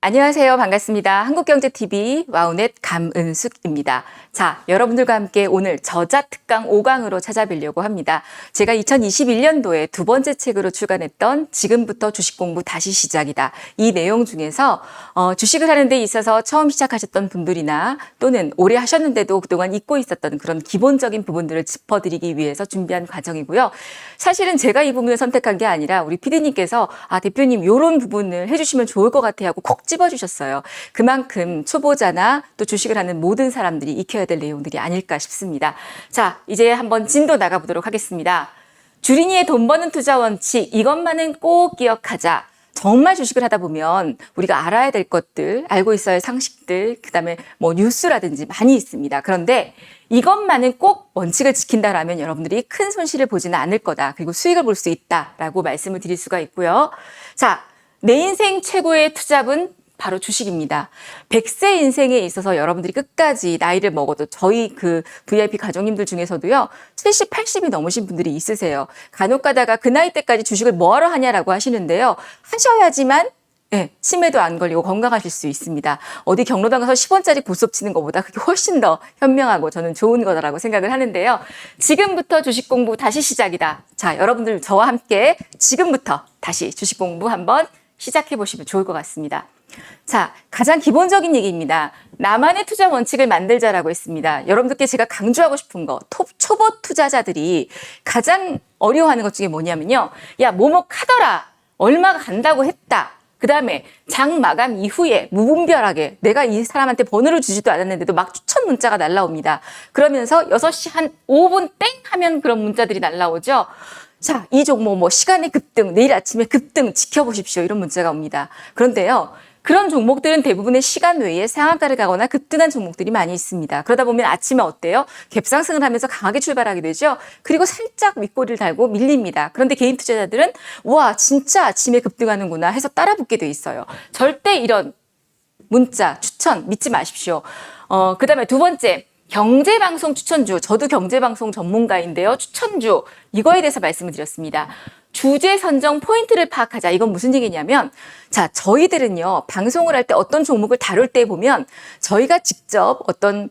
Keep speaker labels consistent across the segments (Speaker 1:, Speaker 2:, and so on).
Speaker 1: 안녕하세요. 반갑습니다. 한국경제TV 와우넷 감은숙입니다. 자, 여러분들과 함께 오늘 저자특강 5강으로 찾아뵈려고 합니다. 제가 2021년도에 두 번째 책으로 출간했던 지금부터 주식 공부 다시 시작이다. 이 내용 중에서 주식을 하는 데 있어서 처음 시작하셨던 분들이나 또는 오래 하셨는데도 그동안 잊고 있었던 그런 기본적인 부분들을 짚어드리기 위해서 준비한 과정이고요. 사실은 제가 이 부분을 선택한 게 아니라 우리 PD님께서 대표님 이런 부분을 해주시면 좋을 것 같아요 하고 콕 집어주셨어요. 그만큼 초보자나 또 주식을 하는 모든 사람들이 익혀야 될 내용들이 아닐까 싶습니다. 자, 이제 한번 진도 나가보도록 하겠습니다. 주린이의 돈 버는 투자 원칙, 이것만은 꼭 기억하자. 정말 주식을 하다 보면 우리가 알아야 될 것들, 알고 있어야 할 상식들, 그다음에 뭐 뉴스라든지 많이 있습니다. 그런데 이것만은 꼭 원칙을 지킨다라면 여러분들이 큰 손실을 보지는 않을 거다. 그리고 수익을 볼 수 있다라고 말씀을 드릴 수가 있고요. 자, 내 인생 최고의 투잡은 바로 주식입니다. 100세 인생에 있어서 여러분들이 끝까지 나이를 먹어도 저희 그 VIP 가족님들 중에서도요, 70, 80이 넘으신 분들이 있으세요. 간혹 가다가 그 나이 때까지 주식을 뭐하러 하냐라고 하시는데요. 하셔야지만 치매도 안 걸리고 건강하실 수 있습니다. 어디 경로당 가서 10원짜리 고스톱 치는 것보다 그게 훨씬 더 현명하고 저는 좋은 거다라고 생각을 하는데요. 지금부터 주식 공부 다시 시작이다. 자, 여러분들 저와 함께 지금부터 다시 주식 공부 한번 시작해 보시면 좋을 것 같습니다. 자, 가장 기본적인 얘기입니다. 나만의 투자 원칙을 만들자라고 했습니다. 여러분들께 제가 강조하고 싶은 거, 초보 투자자들이 가장 어려워하는 것 중에 뭐냐면요. 야, 뭐뭐 하더라. 얼마가 간다고 했다. 그 다음에 장 마감 이후에 무분별하게 내가 이 사람한테 번호를 주지도 않았는데도 막 추천 문자가 날라옵니다. 그러면서 6시 한 5분 땡 하면 그런 문자들이 날라오죠. 자, 이 종목 뭐 시간의 급등, 내일 아침에 급등 지켜보십시오. 이런 문자가 옵니다. 그런데요. 그런 종목들은 대부분의 시간 외에 상한가를 가거나 급등한 종목들이 많이 있습니다. 그러다 보면 아침에 어때요? 갭상승을 하면서 강하게 출발하게 되죠. 그리고 살짝 윗꼬리를 달고 밀립니다. 그런데 개인 투자자들은 와, 진짜 아침에 급등하는구나 해서 따라붙게 돼 있어요. 절대 이런 문자, 추천 믿지 마십시오. 그다음에 두 번째. 경제방송 추천주, 저도 경제방송 전문가인데요. 추천주, 이거에 대해서 말씀을 드렸습니다. 주제 선정 포인트를 파악하자. 이건 무슨 얘기냐면, 자, 저희들은요, 방송을 할 때 어떤 종목을 다룰 때 보면 저희가 직접 어떤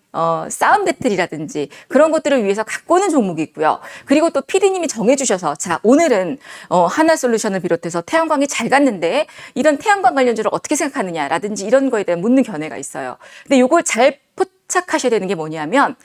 Speaker 1: 싸움 배틀이라든지 그런 것들을 위해서 갖고 오는 종목이 있고요. 그리고 또 PD님이 정해주셔서, 자, 오늘은 하나솔루션을 비롯해서 태양광이 잘 갔는데 이런 태양광 관련주를 어떻게 생각하느냐라든지 이런 거에 대한 묻는 견해가 있어요. 근데 이걸 잘 포착하셔야 되는 게 뭐냐면,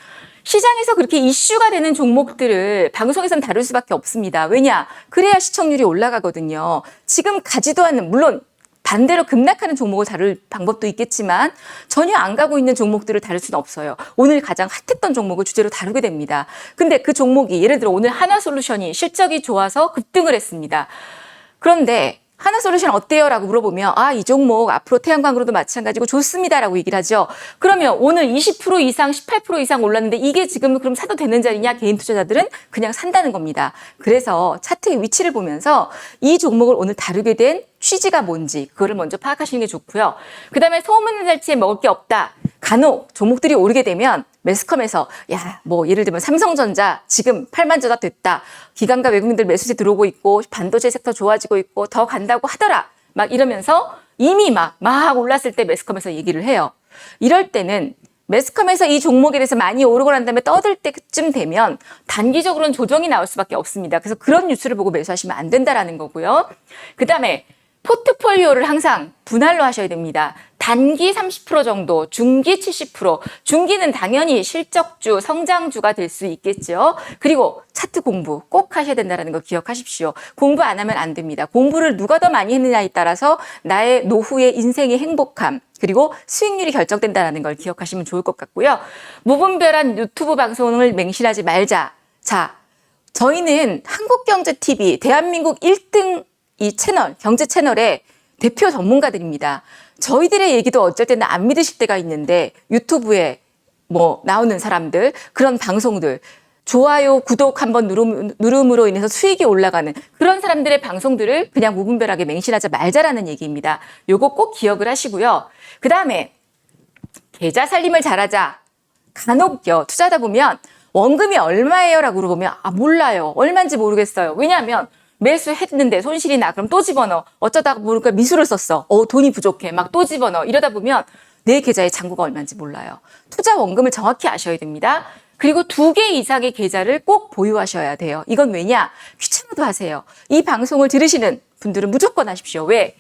Speaker 1: 시장에서 그렇게 이슈가 되는 종목들을 방송에서는 다룰 수밖에 없습니다. 왜냐? 그래야 시청률이 올라가거든요. 지금 가지도 않는, 물론 반대로 급락하는 종목을 다룰 방법도 있겠지만 전혀 안 가고 있는 종목들을 다룰 수는 없어요. 오늘 가장 핫했던 종목을 주제로 다루게 됩니다. 근데 그 종목이 예를 들어 오늘 하나솔루션이 실적이 좋아서 급등을 했습니다. 그런데 하나솔루션 어때요? 라고 물어보면 이 종목 앞으로 태양광으로도 마찬가지고 좋습니다 라고 얘기를 하죠. 그러면 오늘 20% 이상 18% 이상 올랐는데 이게 지금 그럼 사도 되는 자리냐? 개인 투자자들은 그냥 산다는 겁니다. 그래서 차트의 위치를 보면서 이 종목을 오늘 다루게 된 취지가 뭔지 그거를 먼저 파악하시는 게 좋고요. 그 다음에 소문난 날치에 먹을 게 없다. 간혹 종목들이 오르게 되면 매스컴에서 뭐 예를 들면 삼성전자 지금 8만 주가 됐다. 기관과 외국인들 매수세 들어오고 있고 반도체 섹터 좋아지고 있고 더 간다고 하더라. 막 이러면서 이미 막 올랐을 때 매스컴에서 얘기를 해요. 이럴 때는 매스컴에서 이 종목에 대해서 많이 오르고 난 다음에 떠들 때쯤 되면 단기적으로는 조정이 나올 수밖에 없습니다. 그래서 그런 뉴스를 보고 매수하시면 안 된다라는 거고요. 그다음에 포트폴리오를 항상 분할로 하셔야 됩니다. 단기 30% 정도, 중기 70%, 중기는 당연히 실적주, 성장주가 될 수 있겠죠. 그리고 차트 공부 꼭 하셔야 된다는 거 기억하십시오. 공부 안 하면 안 됩니다. 공부를 누가 더 많이 했느냐에 따라서 나의 노후의 인생의 행복함, 그리고 수익률이 결정된다는 걸 기억하시면 좋을 것 같고요. 무분별한 유튜브 방송을 맹신하지 말자. 자, 저희는 한국경제TV, 대한민국 1등 이 채널, 경제 채널의 대표 전문가들입니다. 저희들의 얘기도 어쩔 때는 안 믿으실 때가 있는데 유튜브에 뭐 나오는 사람들, 그런 방송들, 좋아요, 구독 한번 누름으로 인해서 수익이 올라가는 그런 사람들의 방송들을 그냥 무분별하게 맹신하지 말자라는 얘기입니다. 요거 꼭 기억을 하시고요. 그 다음에 계좌 살림을 잘하자. 간혹요, 투자하다 보면 원금이 얼마예요? 라고 물어보면 몰라요. 얼마인지 모르겠어요. 왜냐하면 매수했는데 손실이 나. 그럼 또 집어넣어. 어쩌다가 모르니까 미수를 썼어. 돈이 부족해. 막 또 집어넣어. 이러다 보면 내 계좌의 잔고가 얼마인지 몰라요. 투자 원금을 정확히 아셔야 됩니다. 그리고 2개 이상의 계좌를 꼭 보유하셔야 돼요. 이건 왜냐? 귀찮아도 하세요. 이 방송을 들으시는 분들은 무조건 하십시오. 왜?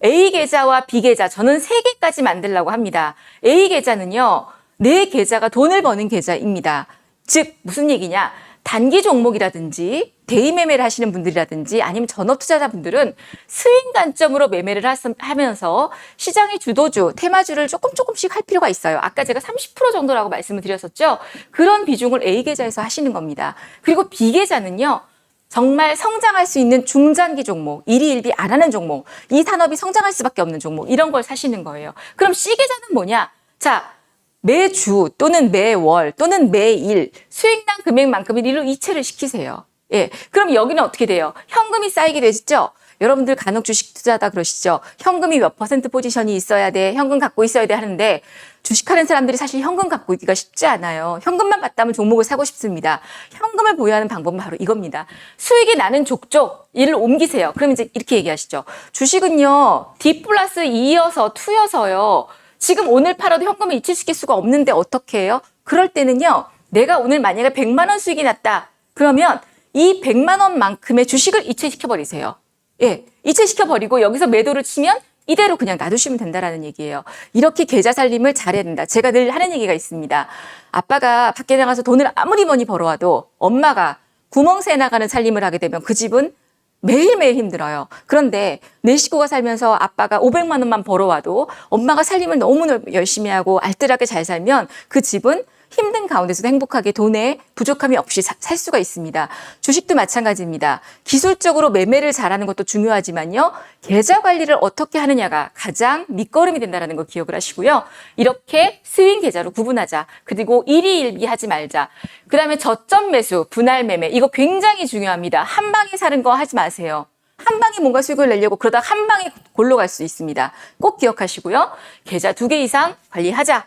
Speaker 1: A 계좌와 B 계좌, 저는 3개까지 만들려고 합니다. A 계좌는요, 내 계좌가 돈을 버는 계좌입니다. 즉, 무슨 얘기냐? 단기 종목이라든지 대의 매매를 하시는 분들이라든지 아니면 전업 투자자분들은 스윙 관점으로 매매를 하면서 시장의 주도주, 테마주를 조금씩 할 필요가 있어요. 아까 제가 30% 정도라고 말씀을 드렸었죠. 그런 비중을 A 계좌에서 하시는 겁니다. 그리고 B 계좌는요. 정말 성장할 수 있는 중장기 종목, 일희일비 안 하는 종목, 이 산업이 성장할 수밖에 없는 종목, 이런 걸 사시는 거예요. 그럼 C 계좌는 뭐냐? 자, 매주 또는 매월 또는 매일 수익난 금액만큼을 일로 이체를 시키세요. 예, 그럼 여기는 어떻게 돼요? 현금이 쌓이게 되죠? 여러분들 간혹 주식 투자하다 그러시죠? 현금이 몇 % 포지션이 있어야 돼? 현금 갖고 있어야 돼? 하는데 주식하는 사람들이 사실 현금 갖고 있기가 쉽지 않아요. 현금만 받다면 종목을 사고 싶습니다. 현금을 보유하는 방법은 바로 이겁니다. 수익이 나는 족족 이를 옮기세요. 그럼 이제 이렇게 얘기하시죠. 주식은요. D 플러스 2여서 2여서요. 지금 오늘 팔아도 현금을 이체시킬 수가 없는데 어떻게 해요? 그럴 때는요. 내가 오늘 만약에 100만 원 수익이 났다. 그러면 이 100만 원만큼의 주식을 이체시켜버리세요. 예, 이체시켜버리고 여기서 매도를 치면 이대로 그냥 놔두시면 된다라는 얘기예요. 이렇게 계좌 살림을 잘해야 된다. 제가 늘 하는 얘기가 있습니다. 아빠가 밖에 나가서 돈을 아무리 많이 벌어와도 엄마가 구멍 새 나가는 살림을 하게 되면 그 집은 매일매일 힘들어요. 그런데 내 식구가 살면서 아빠가 500만 원만 벌어와도 엄마가 살림을 너무 열심히 하고 알뜰하게 잘 살면 그 집은 힘든 가운데서도 행복하게 돈에 부족함이 없이 살 수가 있습니다. 주식도 마찬가지입니다. 기술적으로 매매를 잘하는 것도 중요하지만요. 계좌 관리를 어떻게 하느냐가 가장 밑거름이 된다는 거 기억을 하시고요. 이렇게 스윙 계좌로 구분하자. 그리고 일희일비하지 말자. 그다음에 저점 매수, 분할 매매 이거 굉장히 중요합니다. 한 방에 사는 거 하지 마세요. 한 방에 뭔가 수익을 내려고 그러다 한 방에 골로 갈 수 있습니다. 꼭 기억하시고요. 계좌 2개 이상 관리하자.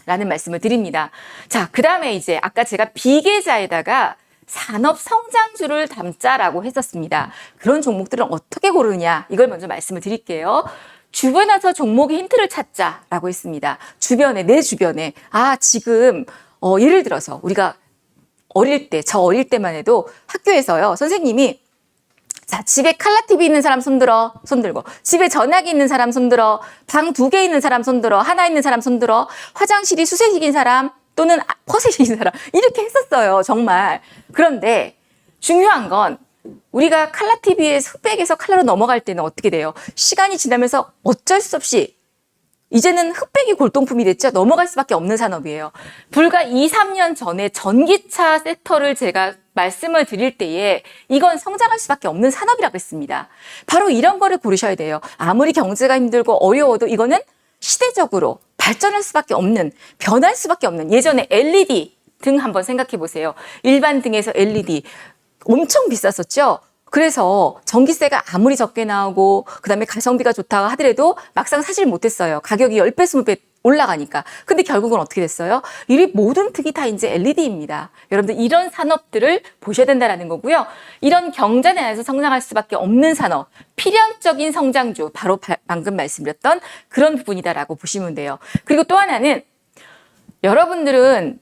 Speaker 1: 라는 말씀을 드립니다. 자, 그 다음에 이제 아까 제가 비계좌에다가 산업 성장주를 담자라고 했었습니다. 그런 종목들은 어떻게 고르냐? 이걸 먼저 말씀을 드릴게요. 주변에서 종목의 힌트를 찾자라고 했습니다. 주변에, 내 주변에. 지금, 예를 들어서 우리가 저 어릴 때만 해도 학교에서요, 선생님이 자, 집에 칼라 TV 있는 사람 손들어. 손들고. 집에 전화기 있는 사람 손들어. 방 2개 있는 사람 손들어. 하나 있는 사람 손들어. 화장실이 수세식인 사람 또는 퍼세식인 사람. 이렇게 했었어요. 정말. 그런데 중요한 건 우리가 칼라 TV에서 흑백에서 칼라로 넘어갈 때는 어떻게 돼요? 시간이 지나면서 어쩔 수 없이 이제는 흑백이 골동품이 됐죠. 넘어갈 수밖에 없는 산업이에요. 불과 2, 3년 전에 전기차 섹터를 제가 말씀을 드릴 때에 이건 성장할 수밖에 없는 산업이라고 했습니다. 바로 이런 거를 고르셔야 돼요. 아무리 경제가 힘들고 어려워도 이거는 시대적으로 발전할 수밖에 없는, 변할 수밖에 없는 예전에 LED 등 한번 생각해 보세요. 일반 등에서 LED 엄청 비쌌었죠. 그래서 전기세가 아무리 적게 나오고 그다음에 가성비가 좋다고 하더라도 막상 사질 못했어요. 가격이 10배, 20배 올라가니까. 근데 결국은 어떻게 됐어요? 이 모든 특이 다 이제 LED입니다. 여러분들 이런 산업들을 보셔야 된다는 거고요. 이런 경제 내에서 성장할 수밖에 없는 산업, 필연적인 성장주, 바로 방금 말씀드렸던 그런 부분이다라고 보시면 돼요. 그리고 또 하나는 여러분들은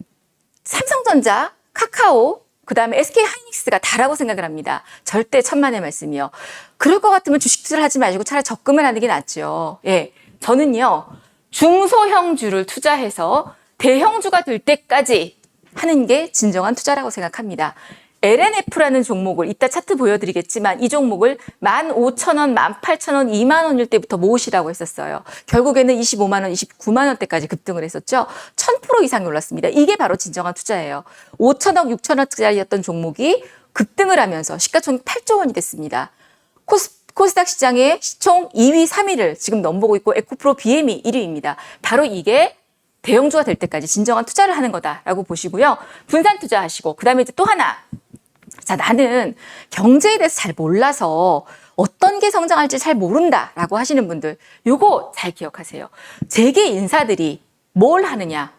Speaker 1: 삼성전자, 카카오, 그다음에 SK하이닉스가 다라고 생각을 합니다. 절대 천만의 말씀이요. 그럴 것 같으면 주식 투자를 하지 마시고 차라리 적금을 하는 게 낫죠. 예, 저는요. 중소형주를 투자해서 대형주가 될 때까지 하는 게 진정한 투자라고 생각합니다. LNF라는 종목을 이따 차트 보여드리겠지만 이 종목을 15,000원, 18,000원, 2만 원일 때부터 모으시라고 했었어요. 결국에는 25만 원, 29만 원대까지 급등을 했었죠. 1000% 이상이 올랐습니다. 이게 바로 진정한 투자예요. 5천억, 6천억짜리였던 종목이 급등을 하면서 시가총액 8조 원이 됐습니다. 코스닥 시장의 시총 2위, 3위를 지금 넘보고 있고 에코프로 BM이 1위입니다. 바로 이게 대형주가 될 때까지 진정한 투자를 하는 거다라고 보시고요. 분산 투자하시고 그다음에 이제 또 하나. 자, 나는 경제에 대해서 잘 몰라서 어떤 게 성장할지 잘 모른다라고 하시는 분들 요거 잘 기억하세요. 재계 인사들이 뭘 하느냐.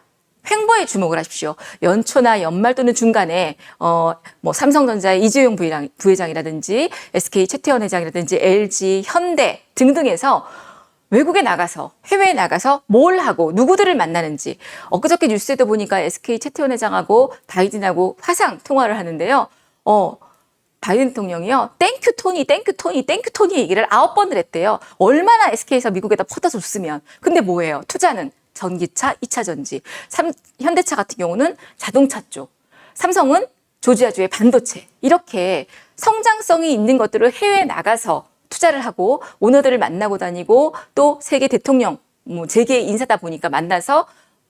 Speaker 1: 횡보에 주목을 하십시오. 연초나 연말 또는 중간에 뭐 삼성전자의 이재용 부회장이라든지 SK 최태원 회장이라든지 LG, 현대 등등에서 외국에 나가서 해외에 나가서 뭘 하고 누구들을 만나는지 엊그저께 뉴스에도 보니까 SK 최태원 회장하고 바이든하고 화상 통화를 하는데요. 바이든 대통령이요. 땡큐 토니 얘기를 9번을 했대요. 얼마나 SK에서 미국에다 퍼다 줬으면. 근데 뭐예요? 투자는 전기차, 2차 전지. 현대차 같은 경우는 자동차 쪽. 삼성은 조지아주의 반도체. 이렇게 성장성이 있는 것들을 해외에 나가서 투자를 하고 오너들을 만나고 다니고 또 세계 대통령, 재계 인사다 보니까 만나서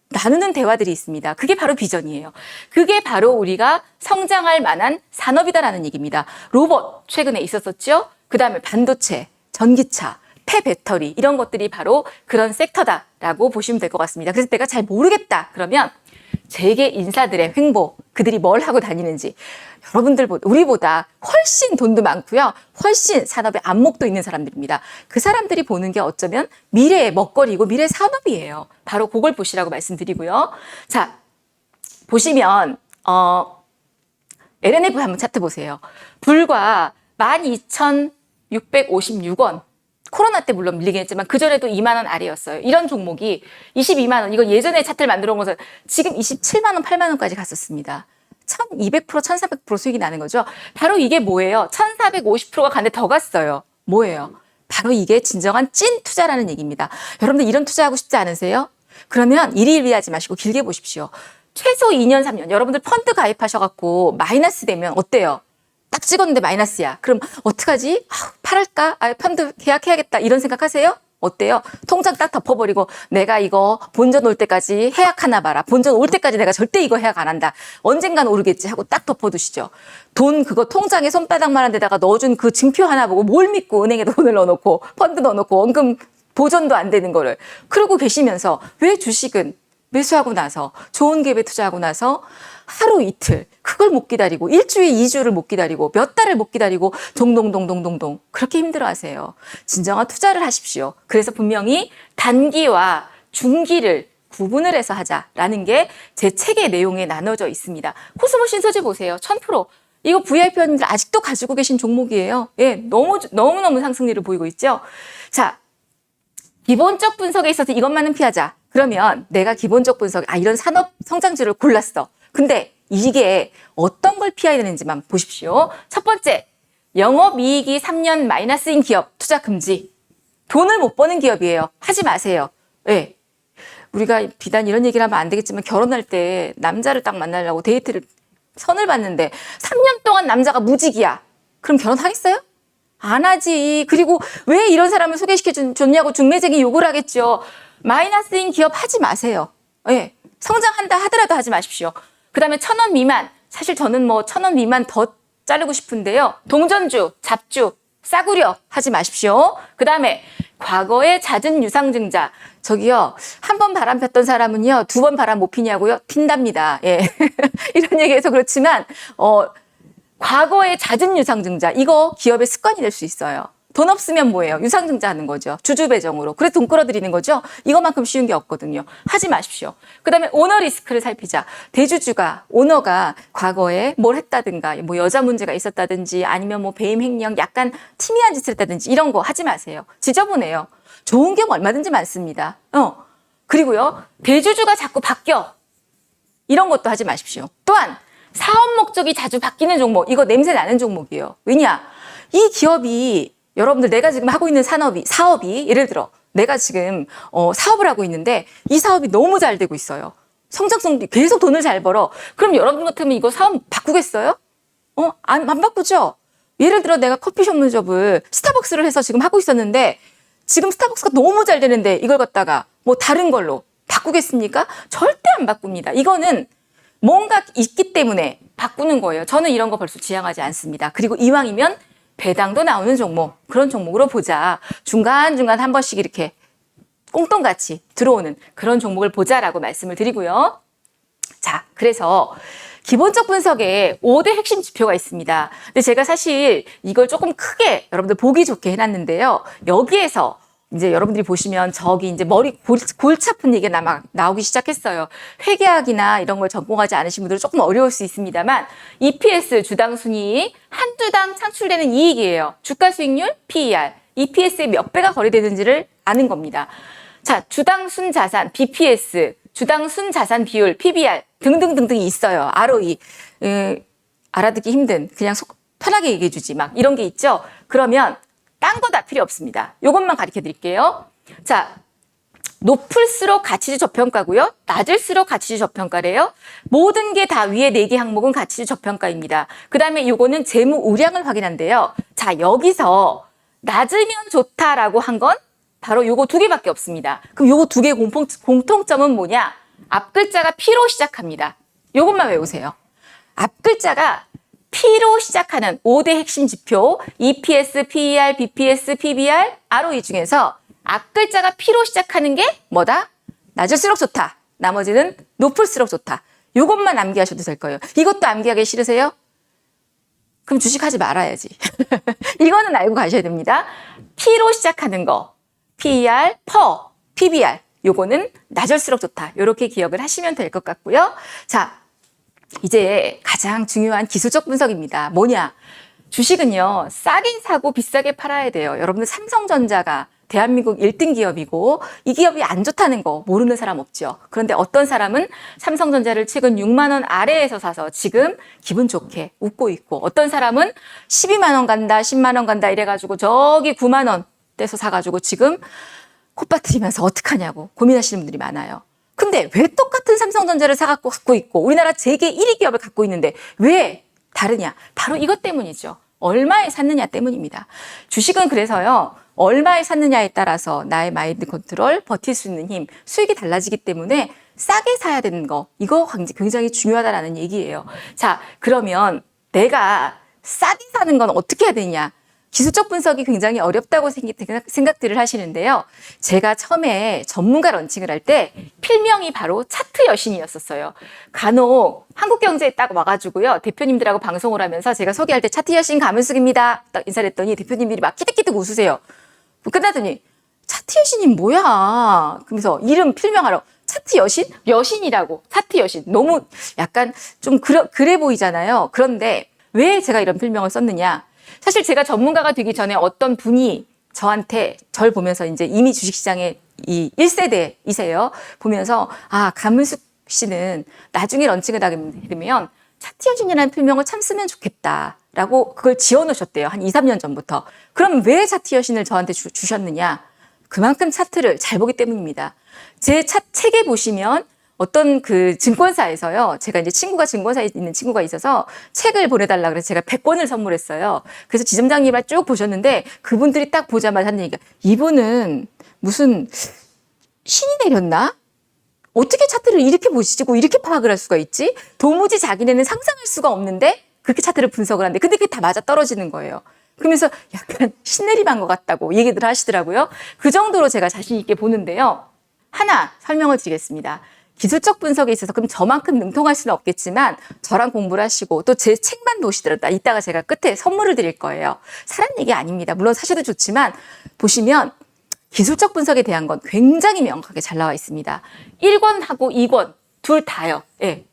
Speaker 1: 나누는 대화들이 있습니다. 그게 바로 비전이에요. 그게 바로 우리가 성장할 만한 산업이다라는 얘기입니다. 로봇 최근에 있었었죠. 그 다음에 반도체, 전기차, 폐배터리 이런 것들이 바로 그런 섹터다라고 보시면 될 것 같습니다. 그래서 내가 잘 모르겠다 그러면 재계 인사들의 횡보, 그들이 뭘 하고 다니는지 여러분들보다 우리보다 훨씬 돈도 많고요. 훨씬 산업에 안목도 있는 사람들입니다. 그 사람들이 보는 게 어쩌면 미래의 먹거리고 미래 산업이에요. 바로 그걸 보시라고 말씀드리고요. 자, 보시면 LNF 한번 차트 보세요. 불과 12,656원. 코로나 때 물론 밀리긴 했지만 그전에도 2만 원 아래였어요. 이런 종목이 22만 원. 이거 예전에 차트를 만들어 온 것은 지금 27만 원, 8만 원까지 갔었습니다. 1200%, 1400% 수익이 나는 거죠. 바로 이게 뭐예요? 1450%가 갔는데 더 갔어요. 뭐예요? 바로 이게 진정한 찐 투자라는 얘기입니다. 여러분들 이런 투자하고 싶지 않으세요? 그러면 일희일비하지 마시고 길게 보십시오. 최소 2년, 3년. 여러분들 펀드 가입하셔갖고 마이너스 되면 어때요? 딱 찍었는데 마이너스야. 그럼 어떡하지? 팔을까? 펀드 계약해야겠다. 이런 생각하세요? 어때요? 통장 딱 덮어버리고 내가 이거 본전 올 때까지 해약하나 봐라. 본전 올 때까지 내가 절대 이거 해약 안 한다. 언젠간 오르겠지 하고 딱 덮어두시죠. 돈 그거 통장에 손바닥만한 데다가 넣어준 그 증표 하나 보고 뭘 믿고 은행에 돈을 넣어놓고 펀드 넣어놓고 원금 보존도 안 되는 거를 그러고 계시면서 왜 주식은 매수하고 나서 좋은 기업에 투자하고 나서 하루 이틀 그걸 못 기다리고 일주일, 2주를 못 기다리고 몇 달을 못 기다리고 동동동동동동 그렇게 힘들어하세요. 진정한 투자를 하십시오. 그래서 분명히 단기와 중기를 구분을 해서 하자라는 게 제 책의 내용에 나눠져 있습니다. 코스모 신소재 보세요. 1000%. 이거 VIP원들 아직도 가지고 계신 종목이에요. 예, 너무너무 상승률을 보이고 있죠. 자, 기본적 분석에 있어서 이것만은 피하자. 그러면 내가 기본적 분석, 이런 산업 성장주를 골랐어. 근데 이게 어떤 걸 피해야 되는지만 보십시오. 첫 번째, 영업이익이 3년 마이너스인 기업 투자 금지. 돈을 못 버는 기업이에요. 하지 마세요. 네. 우리가 비단 이런 얘기를 하면 안 되겠지만 결혼할 때 남자를 딱 만나려고 데이트를 선을 봤는데 3년 동안 남자가 무직이야. 그럼 결혼하겠어요? 안 하지. 그리고 왜 이런 사람을 소개시켜줬냐고 중매쟁이 욕을 하겠죠. 마이너스인 기업 하지 마세요. 네. 성장한다 하더라도 하지 마십시오. 그 다음에 1,000원 미만. 사실 저는 1,000원 미만 더 자르고 싶은데요. 동전주, 잡주, 싸구려 하지 마십시오. 그 다음에 과거에 잦은 유상증자. 저기요, 한 번 바람 폈던 사람은요, 2번 바람 못 피냐고요? 핀답니다. 예. 이런 얘기해서 그렇지만, 과거에 잦은 유상증자. 이거 기업의 습관이 될 수 있어요. 돈 없으면 뭐예요? 유상증자 하는 거죠. 주주배정으로. 그래서 돈 끌어들이는 거죠. 이것만큼 쉬운 게 없거든요. 하지 마십시오. 그 다음에 오너 리스크를 살피자. 대주주가, 오너가 과거에 뭘 했다든가, 뭐 여자 문제가 있었다든지 아니면 뭐 배임 횡령, 약간 티미한 짓을 했다든지 이런 거 하지 마세요. 지저분해요. 좋은 경우 얼마든지 많습니다. 그리고요, 대주주가 자꾸 바뀌어. 이런 것도 하지 마십시오. 또한 사업 목적이 자주 바뀌는 종목, 이거 냄새 나는 종목이에요. 왜냐? 이 기업이 여러분들 내가 지금 하고 있는 사업이 예를 들어 내가 지금 사업을 하고 있는데 이 사업이 너무 잘 되고 있어요. 성장성도 계속 돈을 잘 벌어. 그럼 여러분 같으면 이거 사업 바꾸겠어요? 안 바꾸죠? 예를 들어 내가 커피숍 문접을 스타벅스를 해서 지금 하고 있었는데 지금 스타벅스가 너무 잘 되는데 이걸 갖다가 뭐 다른 걸로 바꾸겠습니까? 절대 안 바꿉니다. 이거는 뭔가 있기 때문에 바꾸는 거예요. 저는 이런 거 벌써 지향하지 않습니다. 그리고 이왕이면 배당도 나오는 종목, 그런 종목으로 보자. 중간중간 한 번씩 이렇게 꽁돈같이 들어오는 그런 종목을 보자라고 말씀을 드리고요. 자, 그래서 기본적 분석에 5대 핵심 지표가 있습니다. 근데 제가 사실 이걸 조금 크게 여러분들 보기 좋게 해놨는데요. 여기에서 이제 여러분들이 보시면 저기 이제 머리 골치 아픈 얘기가 나오기 시작했어요. 회계학이나 이런 걸 전공하지 않으신 분들은 조금 어려울 수 있습니다만 EPS 주당 순이익 한 주당 창출되는 이익이에요. 주가 수익률 PER EPS의 몇 배가 거래되는지를 아는 겁니다. 자, 주당 순 자산 BPS 주당 순 자산 비율 PBR 등등등등이 있어요. ROE 알아듣기 힘든 그냥 편하게 얘기해 주지 막 이런 게 있죠. 그러면 딴 거 다 필요 없습니다. 이것만 가르쳐 드릴게요. 자, 높을수록 가치주 저평가고요. 낮을수록 가치주 저평가래요. 모든 게 다 위에 4개 항목은 가치주 저평가입니다. 그 다음에 이거는 재무 우량을 확인한대요. 자, 여기서 낮으면 좋다라고 한 건 바로 요거 2개밖에 없습니다. 그럼 요거 2개의 공통점은 뭐냐? 앞 글자가 P로 시작합니다. 요것만 외우세요. 앞 글자가 P로 시작하는 5대 핵심 지표 EPS, PER, BPS, PBR, ROE 중에서 앞 글자가 P로 시작하는 게 뭐다? 낮을수록 좋다. 나머지는 높을수록 좋다. 이것만 암기하셔도 될 거예요. 이것도 암기하기 싫으세요? 그럼 주식하지 말아야지. 이거는 알고 가셔야 됩니다. P로 시작하는 거 PER, PBR 요거는 낮을수록 좋다. 이렇게 기억을 하시면 될 것 같고요. 자, 이제 가장 중요한 기술적 분석입니다. 뭐냐? 주식은요, 싸게 사고 비싸게 팔아야 돼요. 여러분들 삼성전자가 대한민국 1등 기업이고 이 기업이 안 좋다는 거 모르는 사람 없죠. 그런데 어떤 사람은 삼성전자를 최근 6만 원 아래에서 사서 지금 기분 좋게 웃고 있고 어떤 사람은 12만 원 간다, 10만 원 간다 이래가지고 저기 9만 원 떼서 사가지고 지금 콧바트리면서 어떡하냐고 고민하시는 분들이 많아요. 근데 왜 똑같은 삼성전자를 갖고 있고 우리나라 세계 1위 기업을 갖고 있는데 왜 다르냐? 바로 이것 때문이죠. 얼마에 샀느냐 때문입니다. 주식은 그래서요. 얼마에 샀느냐에 따라서 나의 마인드 컨트롤, 버틸 수 있는 힘, 수익이 달라지기 때문에 싸게 사야 되는 거 이거 굉장히 중요하다라는 얘기예요. 자, 그러면 내가 싸게 사는 건 어떻게 해야 되냐? 기술적 분석이 굉장히 어렵다고 생각들을 하시는데요. 제가 처음에 전문가 런칭을 할 때 필명이 바로 차트 여신이었었어요. 간혹 한국경제에 딱 와가지고요. 대표님들하고 방송을 하면서 제가 소개할 때 차트 여신 감은숙입니다. 딱 인사를 했더니 대표님들이 막 키득키득 웃으세요. 끝나더니 차트 여신이 뭐야? 그러면서 이름 필명하러 차트 여신? 여신이라고. 차트 여신. 너무 약간 좀 그래 보이잖아요. 그런데 왜 제가 이런 필명을 썼느냐? 사실 제가 전문가가 되기 전에 어떤 분이 저한테 절 보면서 이제 이미 주식시장의 이 1세대이세요. 보면서 아, 감은숙 씨는 나중에 런칭을 하게 되면 차트 여신이라는 필명을 참 쓰면 좋겠다라고 그걸 지어놓으셨대요. 한 2, 3년 전부터. 그럼 왜 차트 여신을 저한테 주셨느냐? 그만큼 차트를 잘 보기 때문입니다. 제 책에 보시면 어떤 그 증권사에서요. 제가 이제 증권사에 있는 친구가 있어서 책을 보내달라 그래서 제가 100권을 선물했어요. 그래서 지점장님을 쭉 보셨는데 그분들이 딱 보자마자 하는 얘기가 이분은 무슨 신이 내렸나? 어떻게 차트를 이렇게 보시고 이렇게 파악을 할 수가 있지? 도무지 자기네는 상상할 수가 없는데 그렇게 차트를 분석을 하는데 근데 그게 다 맞아 떨어지는 거예요. 그러면서 약간 신내림한 것 같다고 얘기들 하시더라고요. 그 정도로 제가 자신 있게 보는데요. 하나 설명을 드리겠습니다. 기술적 분석에 있어서 그럼 저만큼 능통할 수는 없겠지만 저랑 공부를 하시고 또 제 책만 보시더라도 이따가 제가 끝에 선물을 드릴 거예요. 사란 얘기 아닙니다. 물론 사셔도 좋지만 보시면 기술적 분석에 대한 건 굉장히 명확하게 잘 나와 있습니다. 1권하고 2권 둘 다요. 예.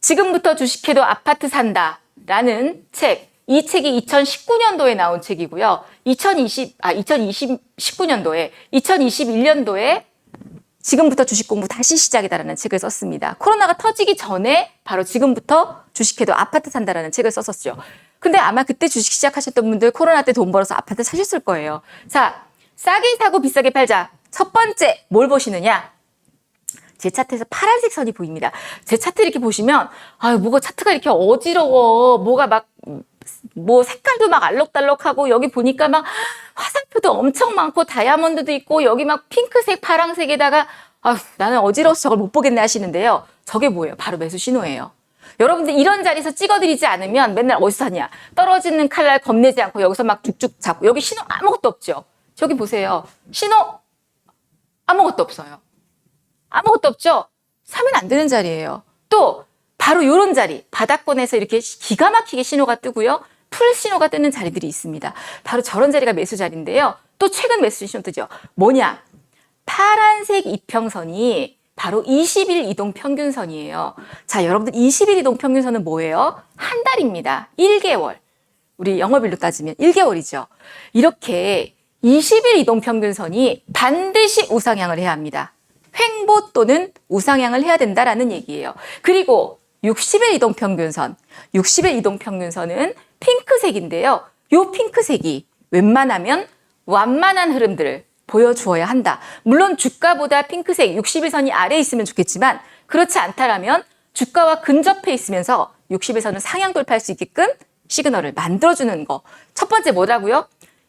Speaker 1: 지금부터 주식해도 아파트 산다라는 책. 이 책이 2019년도에 나온 책이고요. 2019년도에 2021년도에 지금부터 주식 공부 다시 시작이다라는 책을 썼습니다. 코로나가 터지기 전에 바로 지금부터 주식해도 아파트 산다라는 책을 썼었죠. 근데 아마 그때 주식 시작하셨던 분들 코로나 때 돈 벌어서 아파트 사셨을 거예요. 자, 싸게 사고 비싸게 팔자. 첫 번째 뭘 보시느냐? 제 차트에서 파란색 선이 보입니다. 제 차트 이렇게 보시면 아유 뭐가 차트가 이렇게 어지러워. 뭐가 막 뭐 색깔도 막 알록달록하고 여기 보니까 막 화살표도 엄청 많고 다이아몬드도 있고 여기 막 핑크색 파랑색에다가 아휴 나는 어지러워서 저걸 못 보겠네 하시는데요. 저게 뭐예요? 바로 매수 신호예요. 여러분들 이런 자리에서 찍어드리지 않으면 맨날 어디서 사냐? 떨어지는 칼날 겁내지 않고 여기서 막 쭉쭉 잡고 여기 신호 아무것도 없죠. 저기 보세요. 신호 아무것도 없어요. 아무것도 없죠? 사면 안 되는 자리예요. 또 바로 이런 자리, 바닥권에서 이렇게 기가 막히게 신호가 뜨고요. 풀 신호가 뜨는 자리들이 있습니다. 바로 저런 자리가 매수 자리인데요. 또 최근 매수 신호 뜨죠. 뭐냐? 파란색 이평선이 바로 20일 이동 평균선이에요. 자, 여러분들 20일 이동 평균선은 뭐예요? 한 달입니다. 1개월. 우리 영업일로 따지면 1개월이죠. 이렇게 20일 이동 평균선이 반드시 우상향을 해야 합니다. 횡보 또는 우상향을 해야 된다라는 얘기예요. 그리고 60일 이동 평균선, 60일 이동 평균선은 핑크색인데요. 이 핑크색이 웬만하면 완만한 흐름들을 보여주어야 한다. 물론 주가보다 핑크색 60일선이 아래에 있으면 좋겠지만 그렇지 않다라면 주가와 근접해 있으면서 60일선을 상향 돌파할 수 있게끔 시그널을 만들어주는 거. 첫 번째 뭐라고요?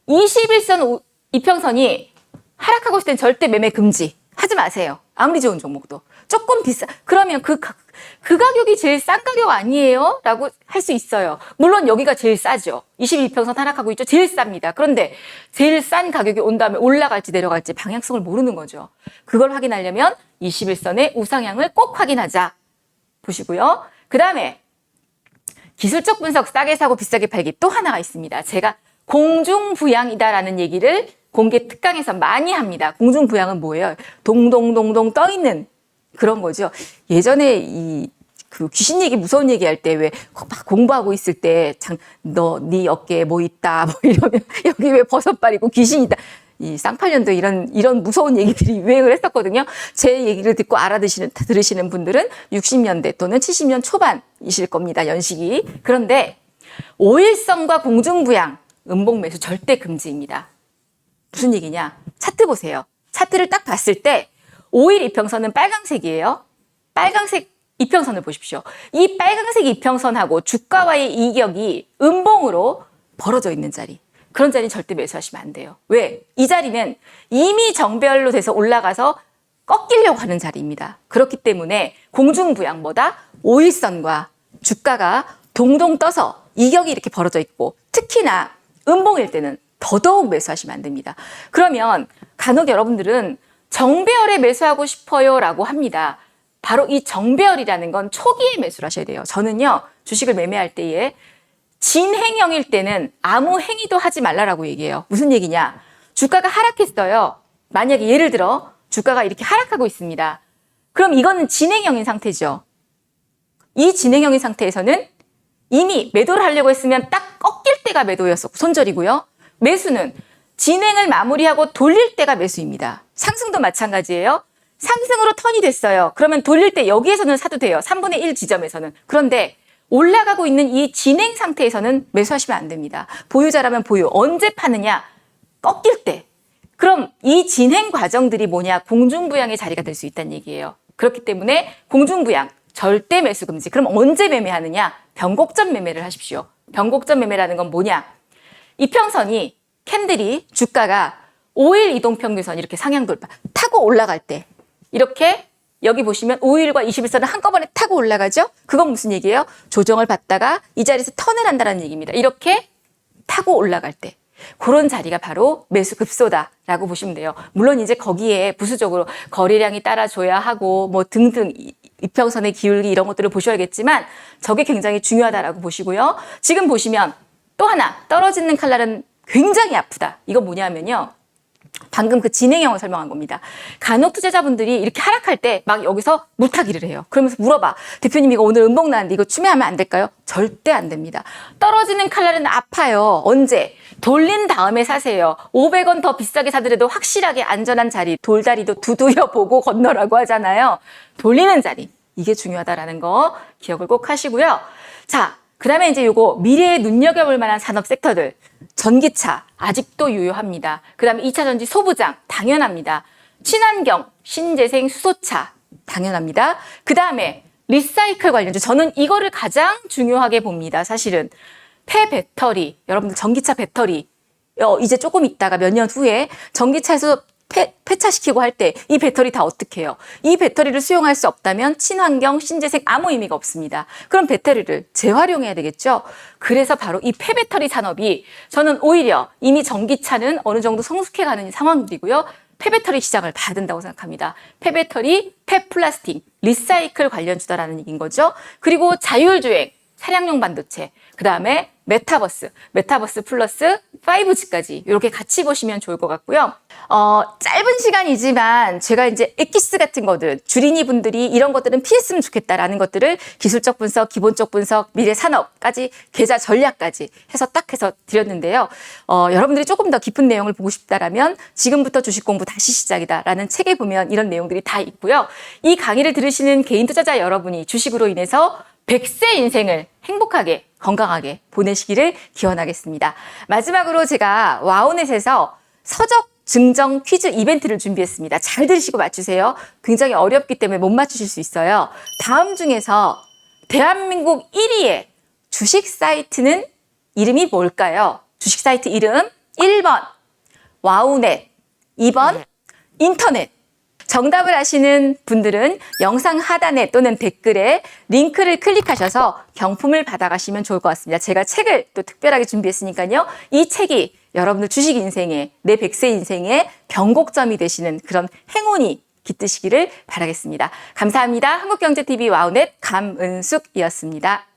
Speaker 1: 21선 이평선이 하락하고 있을 땐 절대 매매 금지. 하지 마세요. 아무리 좋은 종목도. 조금 비싸. 그러면 그 가격이 제일 싼 가격 아니에요? 라고 할 수 있어요. 물론 여기가 제일 싸죠. 21평선 하락하고 있죠. 제일 쌉니다. 그런데 제일 싼 가격이 온 다음에 올라갈지 내려갈지 방향성을 모르는 거죠. 그걸 확인하려면 21선의 우상향을 꼭 확인하자. 보시고요. 그 다음에 기술적 분석 싸게 사고 비싸게 팔기 또 하나가 있습니다. 제가 공중부양이다라는 얘기를 공개 특강에서 많이 합니다. 공중부양은 뭐예요? 동동동동 떠 있는 그런 거죠. 예전에 그 귀신 얘기 무서운 얘기 할 때 왜 막 공부하고 있을 때 네 어깨에 뭐 있다 뭐 이러면 여기 왜 버섯발이고 귀신이다. 이 쌍팔년도에 이런 무서운 얘기들이 유행을 했었거든요. 제 얘기를 듣고 들으시는 분들은 60년대 또는 70년 초반이실 겁니다. 연식이. 그런데 5일선과 공중부양, 음봉 매수 절대 금지입니다. 무슨 얘기냐? 차트 보세요. 차트를 딱 봤을 때 5일 이평선은 빨강색이에요. 빨강색 이평선을 보십시오. 이 빨강색 이평선하고 주가와의 이격이 음봉으로 벌어져 있는 자리. 그런 자리는 절대 매수하시면 안 돼요. 왜? 이 자리는 이미 정배열로 돼서 올라가서 꺾이려고 하는 자리입니다. 그렇기 때문에 공중부양보다 5일선과 주가가 동동 떠서 이격이 이렇게 벌어져 있고 특히나 음봉일 때는 더더욱 매수하시면 안 됩니다. 그러면 간혹 여러분들은 정배열에 매수하고 싶어요 라고 합니다. 바로 이 정배열이라는 건 초기에 매수를 하셔야 돼요. 저는요, 주식을 매매할 때에 진행형일 때는 아무 행위도 하지 말라라고 얘기해요. 무슨 얘기냐? 주가가 하락했어요. 만약에 예를 들어 주가가 이렇게 하락하고 있습니다. 그럼 이거는 진행형인 상태죠. 이 진행형인 상태에서는 이미 매도를 하려고 했으면 딱 꺾일 때가 매도였었고 손절이고요. 매수는 진행을 마무리하고 돌릴 때가 매수입니다. 상승도 마찬가지예요. 상승으로 턴이 됐어요. 그러면 돌릴 때 여기에서는 사도 돼요. 3분의 1 지점에서는. 그런데 올라가고 있는 이 진행 상태에서는 매수하시면 안 됩니다. 보유자라면 보유. 언제 파느냐? 꺾일 때. 그럼 이 진행 과정들이 뭐냐? 공중부양의 자리가 될 수 있다는 얘기예요. 그렇기 때문에 공중부양, 절대 매수 금지. 그럼 언제 매매하느냐? 변곡점 매매를 하십시오. 변곡점 매매라는 건 뭐냐? 이평선이 캔들이 주가가 5일 이동평균선 이렇게 상향 돌파 타고 올라갈 때 이렇게 여기 보시면 5일과 21선을 한꺼번에 타고 올라가죠? 그건 무슨 얘기예요? 조정을 받다가 이 자리에서 턴을 한다는 얘기입니다. 이렇게 타고 올라갈 때 그런 자리가 바로 매수 급소다라고 보시면 돼요. 물론 이제 거기에 부수적으로 거래량이 따라줘야 하고 뭐 등등 이평선의 기울기 이런 것들을 보셔야겠지만 저게 굉장히 중요하다라고 보시고요. 지금 보시면 또 하나 떨어지는 칼날은 굉장히 아프다. 이건 뭐냐면요. 방금 그 진행형을 설명한 겁니다. 간혹 투자자분들이 이렇게 하락할 때 막 여기서 물타기를 해요. 그러면서 물어봐. 대표님 이거 오늘 음봉 나는데 이거 추매하면 안 될까요? 절대 안 됩니다. 떨어지는 칼날은 아파요. 언제? 돌린 다음에 사세요. 500원 더 비싸게 사더라도 확실하게 안전한 자리, 돌다리도 두드려 보고 건너라고 하잖아요. 돌리는 자리. 이게 중요하다라는 거 기억을 꼭 하시고요. 자, 그 다음에 이제 요거 미래에 눈여겨볼 만한 산업 섹터들. 전기차 아직도 유효합니다. 그 다음에 2차전지 소부장 당연합니다. 친환경, 신재생, 수소차 당연합니다. 그 다음에 리사이클 관련주 저는 이거를 가장 중요하게 봅니다. 사실은 폐배터리, 여러분들 전기차 배터리 이제 조금 있다가 몇 년 후에 전기차에서 폐차시키고 할 때 이 배터리 다 어떻게 해요? 이 배터리를 수용할 수 없다면 친환경, 신재생 아무 의미가 없습니다. 그럼 배터리를 재활용해야 되겠죠? 그래서 바로 이 폐배터리 산업이 저는 오히려 이미 전기차는 어느 정도 성숙해가는 상황들이고요. 폐배터리 시장을 봐야 된다고 생각합니다. 폐배터리, 폐플라스틱, 리사이클 관련주다라는 얘기인 거죠. 그리고 자율주행. 차량용 반도체, 그 다음에 메타버스 플러스 5G까지 이렇게 같이 보시면 좋을 것 같고요. 짧은 시간이지만 제가 이제 엑기스 같은 것들, 주린이 분들이 이런 것들은 피했으면 좋겠다라는 것들을 기술적 분석, 기본적 분석, 미래 산업까지, 계좌 전략까지 해서 딱 해서 드렸는데요. 여러분들이 조금 더 깊은 내용을 보고 싶다라면 지금부터 주식 공부 다시 시작이다라는 책에 보면 이런 내용들이 다 있고요. 이 강의를 들으시는 개인 투자자 여러분이 주식으로 인해서 100세 인생을 행복하게 건강하게 보내시기를 기원하겠습니다. 마지막으로 제가 와우넷에서 서적 증정 퀴즈 이벤트를 준비했습니다. 잘 들으시고 맞추세요. 굉장히 어렵기 때문에 못 맞추실 수 있어요. 다음 중에서 대한민국 1위의 주식 사이트는 이름이 뭘까요? 주식 사이트 이름 1번 와우넷, 2번 인터넷. 정답을 아시는 분들은 영상 하단에 또는 댓글에 링크를 클릭하셔서 경품을 받아가시면 좋을 것 같습니다. 제가 책을 또 특별하게 준비했으니까요. 이 책이 여러분들 주식 인생에, 내 100세 인생의 변곡점이 되시는 그런 행운이 깃드시기를 바라겠습니다. 감사합니다. 한국경제TV 와우넷 감은숙이었습니다.